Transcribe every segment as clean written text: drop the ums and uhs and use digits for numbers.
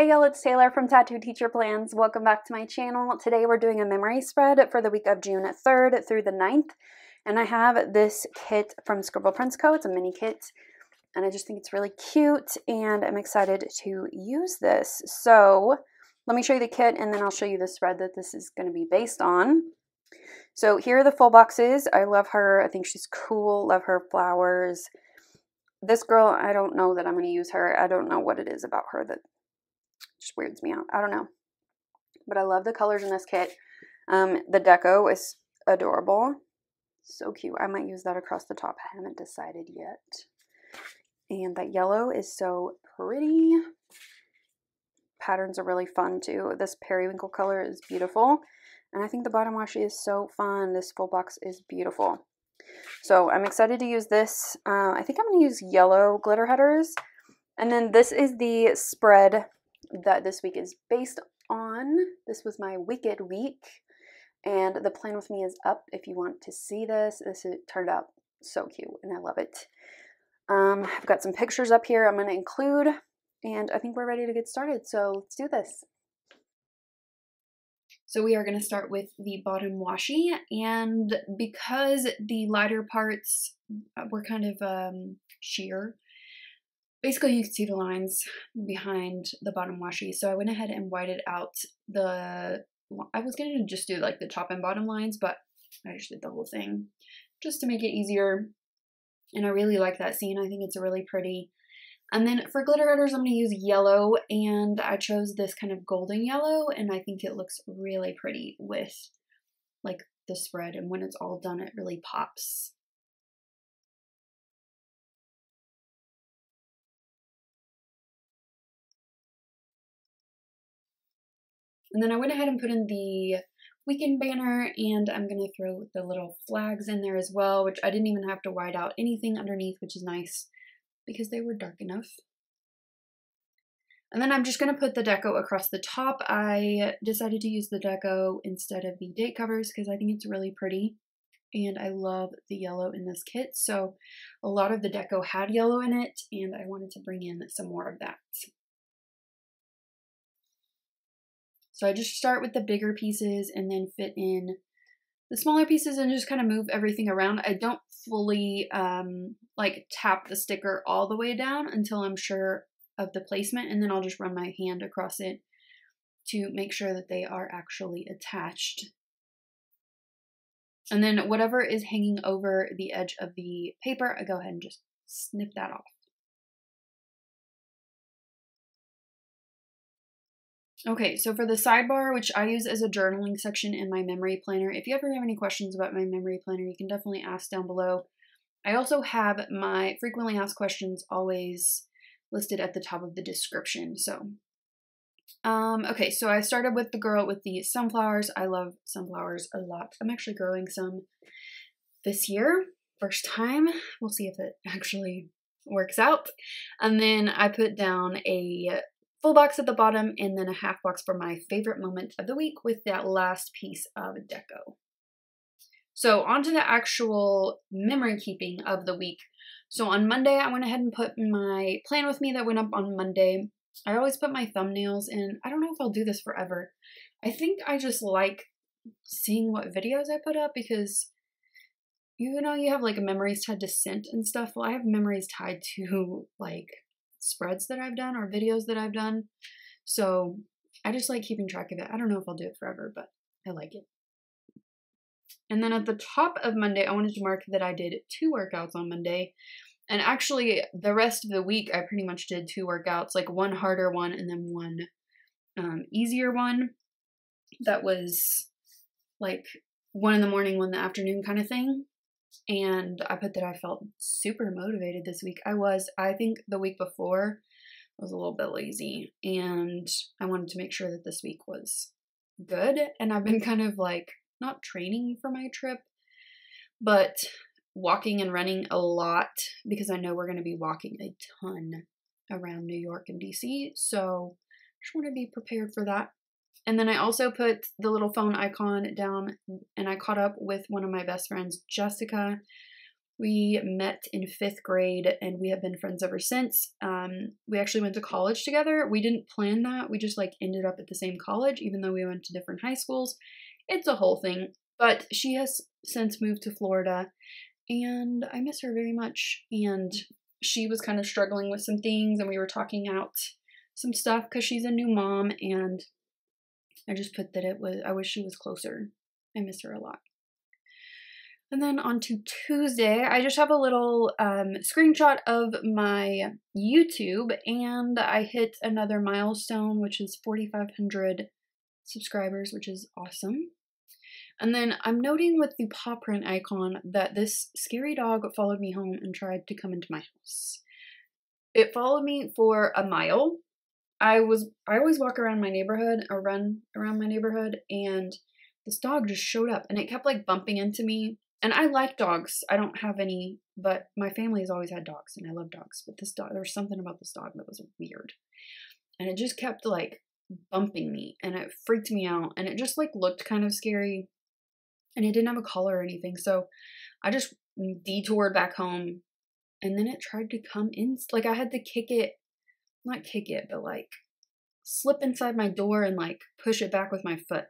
Hey y'all, it's Taylor from Tattooed Teacher Plans. Welcome back to my channel. Today we're doing a memory spread for the week of June 3rd through the 9th. And I have this kit from Scribble Prints Co. It's a mini kit. And I just think it's really cute and I'm excited to use this. So let me show you the kit and then I'll show you the spread that this is going to be based on. So here are the full boxes. I love her. I think she's cool. Love her flowers. This girl, I don't know that I'm going to use her. I don't know what it is about her that just weirds me out. I don't know. But I love the colors in this kit. The deco is adorable. So cute. I might use that across the top. I haven't decided yet. And that yellow is so pretty. Patterns are really fun too. This periwinkle color is beautiful. And I think the bottom washi is so fun. This full box is beautiful. So I'm excited to use this. I think I'm going to use yellow glitter headers. And then this is the spread that this week is based on. This was my Wicked week. And the plan with me is up if you want to see this. This turned out so cute and I love it. I've got some pictures up here I'm going to include. And I think we're ready to get started. So let's do this. So we are going to start with the bottom washi, and because the lighter parts were kind of sheer, basically you can see the lines behind the bottom washi, so I went ahead and whited out I was going to just do like the top and bottom lines, but I just did the whole thing just to make it easier, and I really like that scene. I think it's really pretty. And then for glitter headers, I'm going to use yellow, and I chose this kind of golden yellow, and I think it looks really pretty with like the spread, and when it's all done, it really pops. And then I went ahead and put in the weekend banner, and I'm going to throw the little flags in there as well, which I didn't even have to white out anything underneath, which is nice because they were dark enough. And then I'm just going to put the deco across the top. I decided to use the deco instead of the date covers because I think it's really pretty. And I love the yellow in this kit. So a lot of the deco had yellow in it, and I wanted to bring in some more of that. So I just start with the bigger pieces and then fit in the smaller pieces and just kind of move everything around. I don't fully like tap the sticker all the way down until I'm sure of the placement, and then I'll just run my hand across it to make sure that they are actually attached. And then whatever is hanging over the edge of the paper, I go ahead and just snip that off. Okay, so for the sidebar, which I use as a journaling section in my memory planner, if you ever have any questions about my memory planner, you can definitely ask down below. I also have my frequently asked questions always listed at the top of the description. So, okay, so I started with the girl with the sunflowers. I love sunflowers a lot. I'm actually growing some this year, first time. We'll see if it actually works out. And then I put down a full box at the bottom and then a half box for my favorite moment of the week with that last piece of deco. So on to the actual memory keeping of the week. So on Monday, I went ahead and put my plan with me that went up on Monday. I always put my thumbnails in. I don't know if I'll do this forever. I think I just like seeing what videos I put up because, you know, you have like memories tied to scent and stuff. Well, I have memories tied to like spreads that I've done or videos that I've done. So I just like keeping track of it. I don't know if I'll do it forever, but I like it. And then at the top of Monday, I wanted to mark that I did 2 workouts on Monday. And actually, the rest of the week, I pretty much did 2 workouts, like one harder one and then one easier one. That was like 1 in the morning, 1 in the afternoon kind of thing. And I put that I felt super motivated this week. I think the week before I was a little bit lazy. And I wanted to make sure that this week was good. And I've been kind of like, not training for my trip, but walking and running a lot because I know we're going to be walking a ton around New York and DC. So I just want to be prepared for that. And then I also put the little phone icon down and I caught up with one of my best friends, Jessica. We met in 5th grade and we have been friends ever since. We actually went to college together. We didn't plan that. We just like ended up at the same college, even though we went to different high schools. It's a whole thing, but she has since moved to Florida and I miss her very much. And she was kind of struggling with some things and we were talking out some stuff because she's a new mom, and I just put that I wish she was closer. I miss her a lot. And then on to Tuesday, I just have a little screenshot of my YouTube, and I hit another milestone, which is 4,500 subscribers, which is awesome. And then I'm noting with the paw print icon that this scary dog followed me home and tried to come into my house. It followed me for a mile. I always walk around my neighborhood or run around my neighborhood, and this dog just showed up and it kept like bumping into me. And I like dogs. I don't have any, but my family has always had dogs and I love dogs. But this dog, there was something about this dog that was weird. And it just kept like bumping me and it freaked me out. And it just like looked kind of scary. And it didn't have a collar or anything. So I just detoured back home. And then it tried to come in. Like I had to kick it, not kick it, but like slip inside my door and like push it back with my foot.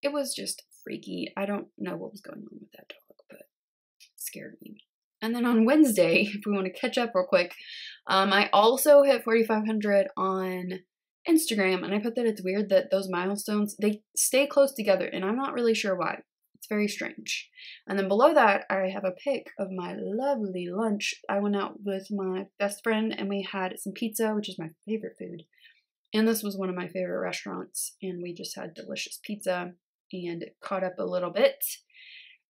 It was just freaky. I don't know what was going on with that dog, but it scared me. And then on Wednesday, if we want to catch up real quick, I also hit 4,500 on Instagram, and I put that it's weird that those milestones, they stay close together, and I'm not really sure why. It's very strange. And then below that, I have a pic of my lovely lunch. I went out with my best friend, and we had some pizza, which is my favorite food. And this was one of my favorite restaurants, and we just had delicious pizza and caught up a little bit.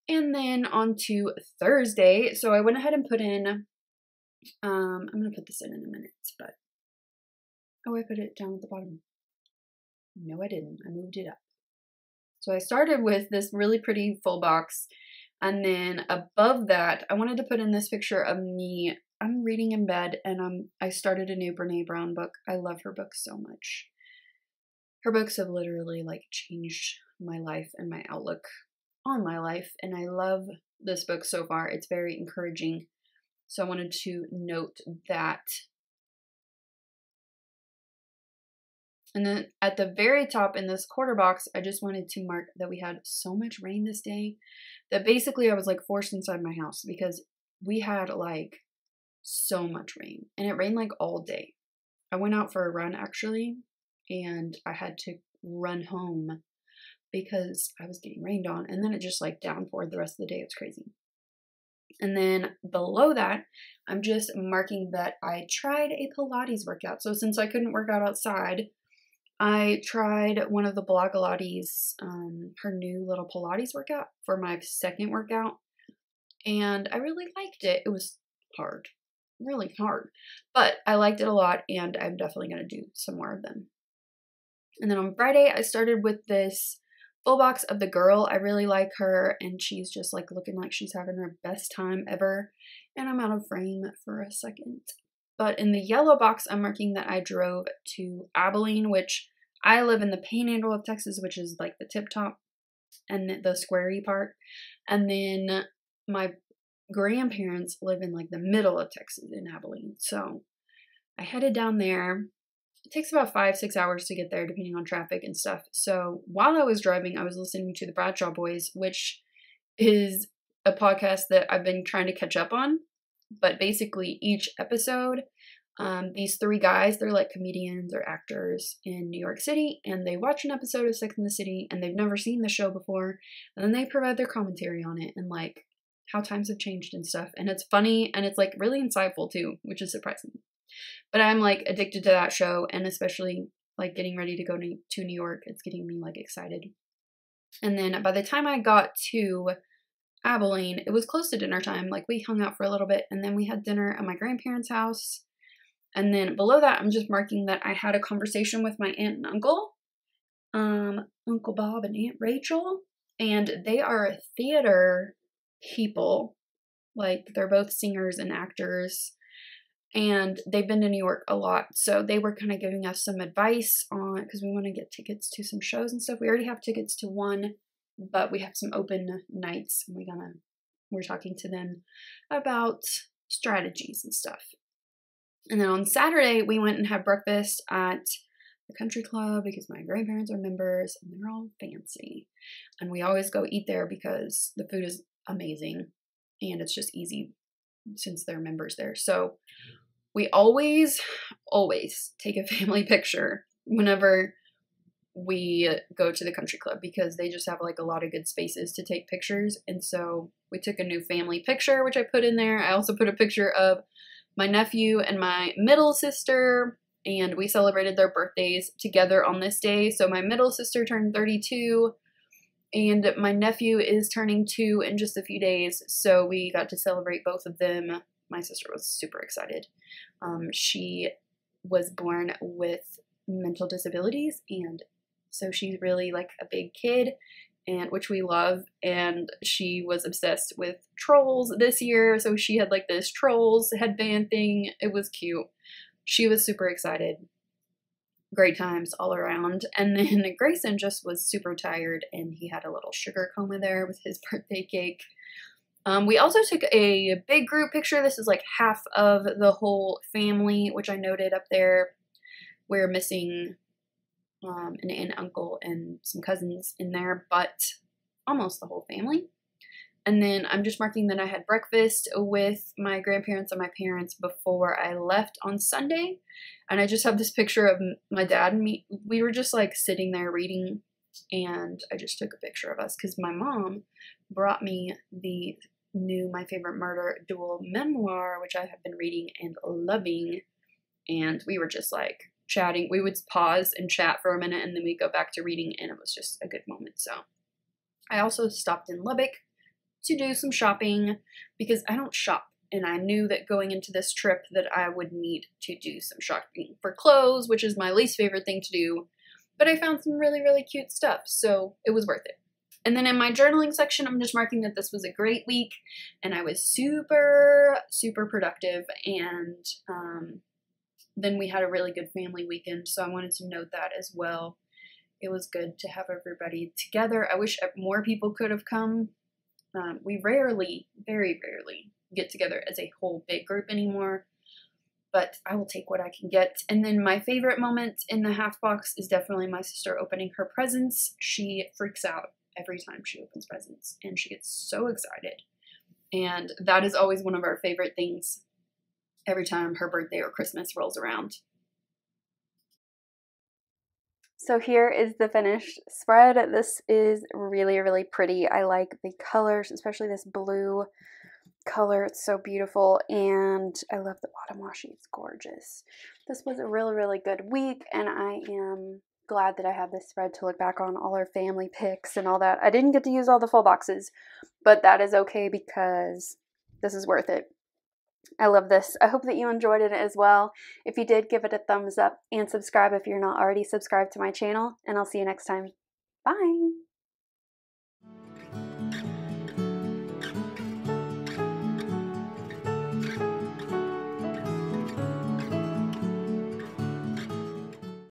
And then on to Thursday. So I went ahead and put in, I'm going to put this in a minute, but, oh, I put it down at the bottom. No, I didn't. I moved it up. So I started with this really pretty full box. And then above that, I wanted to put in this picture of me. I'm reading in bed, and I started a new Brene Brown book. I love her books so much. Her books have literally like changed my life and my outlook on my life, and I love this book so far. It's very encouraging. So I wanted to note that. And then at the very top in this quarter box, I just wanted to mark that we had so much rain this day that basically I was like forced inside my house because we had like so much rain, and it rained like all day. I went out for a run actually, and I had to run home because I was getting rained on, and then it just like downpoured the rest of the day. It's crazy. And then below that, I'm just marking that I tried a Pilates workout. So since I couldn't work out outside, I tried one of the Blogilates, her new little Pilates workout for my second workout, and I really liked it. It was hard, really hard, but I liked it a lot, and I'm definitely going to do some more of them. And then on Friday, I started with this full box of the girl. I really like her, and she's just like looking like she's having her best time ever. And I'm out of frame for a second. But in the yellow box, I'm marking that I drove to Abilene, which I live in the Panhandle of Texas, which is like the tip top and the squarey part. And then my grandparents live in like the middle of Texas in Abilene. So I headed down there. It takes about 5-6 hours to get there depending on traffic and stuff. So while I was driving, I was listening to the Bradshaw Boys, which is a podcast that I've been trying to catch up on. But basically each episode, these 3 guys, they're like comedians or actors in New York City, and they watch an episode of Sex and the City, and they've never seen the show before, and then they provide their commentary on it and like how times have changed and stuff. And it's funny, and it's like really insightful too, which is surprising. But I'm like addicted to that show, and especially like getting ready to go to New York, it's getting me like excited. And then by the time I got to Abilene, it was close to dinner time. Like we hung out for a little bit, and then we had dinner at my grandparents' house. And then below that, I'm just marking that I had a conversation with my aunt and uncle, Uncle Bob and Aunt Rachel, and they are theater people. Like they're both singers and actors, and they've been to New York a lot. So they were kind of giving us some advice on, because we want to get tickets to some shows and stuff. We already have tickets to one, but we have some open nights, and we're gonna we're talking to them about strategies and stuff. And then on Saturday, we went and had breakfast at the country club because my grandparents are members and they're all fancy. And we always go eat there because the food is amazing and it's just easy since they're members there. So we always take a family picture whenever we go to the country club because they just have like a lot of good spaces to take pictures. And so we took a new family picture, which I put in there. I also put a picture of my nephew and my middle sister, and we celebrated their birthdays together on this day. So my middle sister turned 32 and my nephew is turning 2 in just a few days. So we got to celebrate both of them. My sister was super excited. She was born with mental disabilities, and so she's really like a big kid, and which we love. And she was obsessed with trolls this year, so she had like this trolls headband thing. It was cute. She was super excited. Great times all around. And then Grayson just was super tired, and he had a little sugar coma there with his birthday cake. We also took a big group picture. This is like half of the whole family, which I noted up there. We're missing an aunt and uncle and some cousins in there, but almost the whole family. And then I'm just marking that I had breakfast with my grandparents and my parents before I left on Sunday. And I just have this picture of my dad and me. We were just like sitting there reading, and I just took a picture of us because my mom brought me the new My Favorite Murder dual memoir, which I have been reading and loving. And we were just like chatting. We would pause and chat for a minute, and then we'd go back to reading, and it was just a good moment. So I also stopped in Lubbock to do some shopping because I don't shop, and I knew that going into this trip that I would need to do some shopping for clothes, which is my least favorite thing to do, but I found some really, really cute stuff, so it was worth it. And then in my journaling section, I'm just marking that this was a great week, and I was super, super productive, and then we had a really good family weekend, so I wanted to note that as well. It was good to have everybody together. I wish more people could have come. We rarely, very rarely, get together as a whole big group anymore, but I will take what I can get. And then my favorite moment in the half box is definitely my sister opening her presents. She freaks out every time she opens presents, and she gets so excited. And that is always one of our favorite things every time her birthday or Christmas rolls around. So here is the finished spread. This is really, really pretty. I like the colors, especially this blue color. It's so beautiful, and I love the bottom washi. It's gorgeous. This was a really, really good week, and I am glad that I have this spread to look back on all our family pics and all that. I didn't get to use all the full boxes, but that is okay because this is worth it. I love this. I hope that you enjoyed it as well. If you did, give it a thumbs up and subscribe if you're not already subscribed to my channel, and I'll see you next time. Bye!